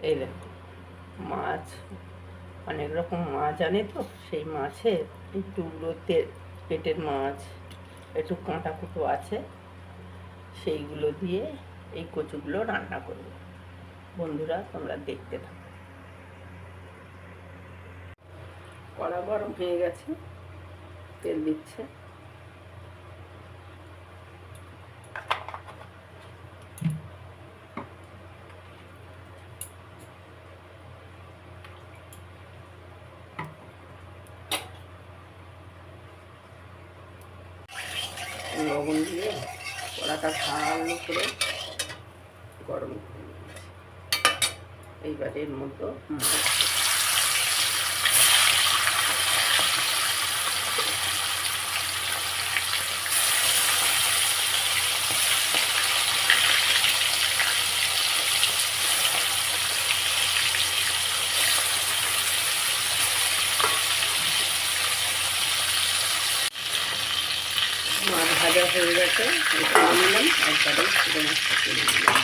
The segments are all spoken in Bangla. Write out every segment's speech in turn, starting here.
এই দেখো মাছ, অনেক রকম মাছ আনে তো, সেই মাছের একটুগুলোতে পেটের মাছ একটু কাঁটা কুটো আছে, সেইগুলো দিয়ে এই কচুগুলো রান্না করব। বন্ধুরা তোমরা দেখতে থাকো। কড়া গরম হয়ে গেছে, তেল দিচ্ছে। লবণ দিয়ে কড়াটা ভালো করে গরম করে নিয়েছি। এইবার এর মধ্যে মাছ ভাজা হয়ে গেছে, এটা নিলাম, একবারে ছোটো মাছটা তুলে নিলাম।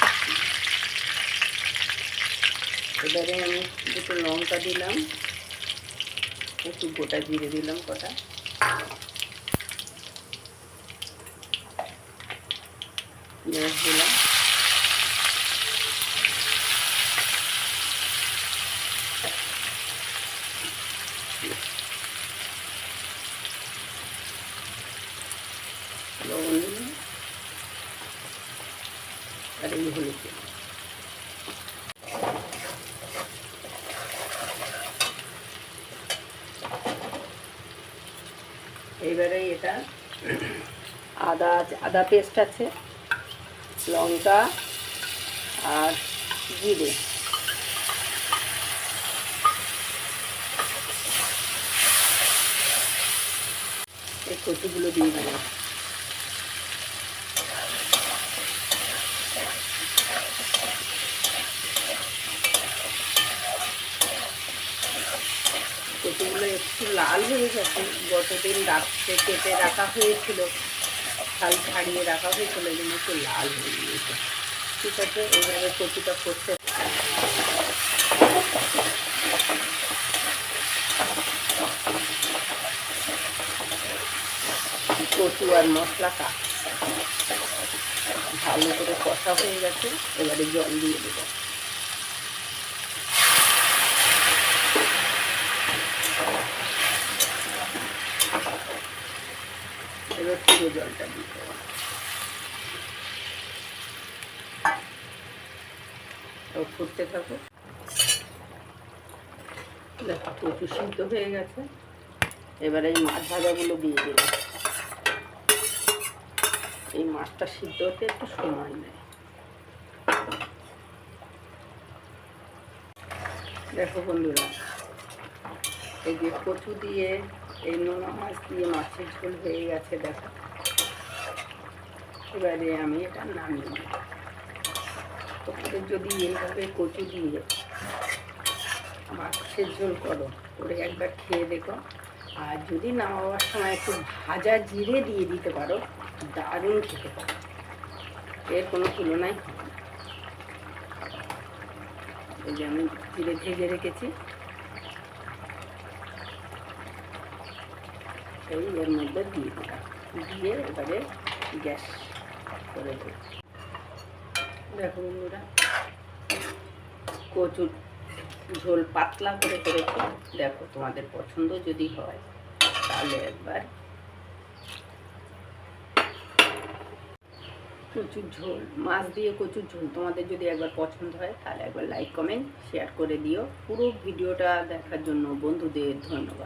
এবারে আমি দুটো লঙ্কা দিলাম, একটু গোটা জিরে দিলাম কটা, পেঁয়াজ দিলাম, লবণ দিলাম, আর এই হলুদ দিলাম। এবারে এটা আদা পেস্ট আছে, লঙ্কা আর জিরে, এই কচুগুলো দিয়ে দিলাম। কচুগুলো একটু লাল হয়ে গেছে, গতদিন রাত্রে কেটে রাখা হয়েছিল, ছাল ছাড়িয়ে রাখা হয়েছিল, এই জন্য একটু লাল হয়ে গিয়েছে। ঠিক আছে, এইভাবে কচুটা করতে কচু আর মশলাটা ভালো করে কষা হয়ে গেছে, এবারে জল দিয়ে দেবো। এবার পুরো জলটা দিয়ে দেবো। ফুটতে থাকো। দেখো কচু সিদ্ধ হয়ে গেছে, এবারে এই মাছ ভাজাগুলো দিয়ে দিলাম। এই মাছটা সিদ্ধ হতে একটু সময় নেয়। দেখো বন্ধুরা, এই যে কচু দিয়ে এই নোনা মাছ দিয়ে মাছের ঝোল হয়ে গেছে। দেখো এবারে আমি এটা নামিয়ে নিই। তোমাদের যদি এইভাবে কচু দিয়ে মাছের ঝোল করে একবার খেয়ে দেখো, আর যদি নামাবার সময় একটু ভাজা জিরে দিয়ে দিতে পারো, দারুণ খেতে পারো, এর কোনো তুলনাই হবে না। এই যে আমি জিরে ভেজে রেখেছি, এই এর মধ্যে দিয়ে দিলাম, দিয়ে এবারে গ্যাস করে দেব। দেখো বন্ধুরা, কচুর ঝোল পাতলা করে করেছি। দেখো তোমাদের পছন্দ যদি হয় তাহলে একবার কচুর ঝোল, মাছ দিয়ে কচুর ঝোল তোমাদের যদি একবার পছন্দ হয় তাহলে একবার লাইক কমেন্ট শেয়ার করে দিও। পুরো ভিডিওটা দেখার জন্য বন্ধুদের ধন্যবাদ।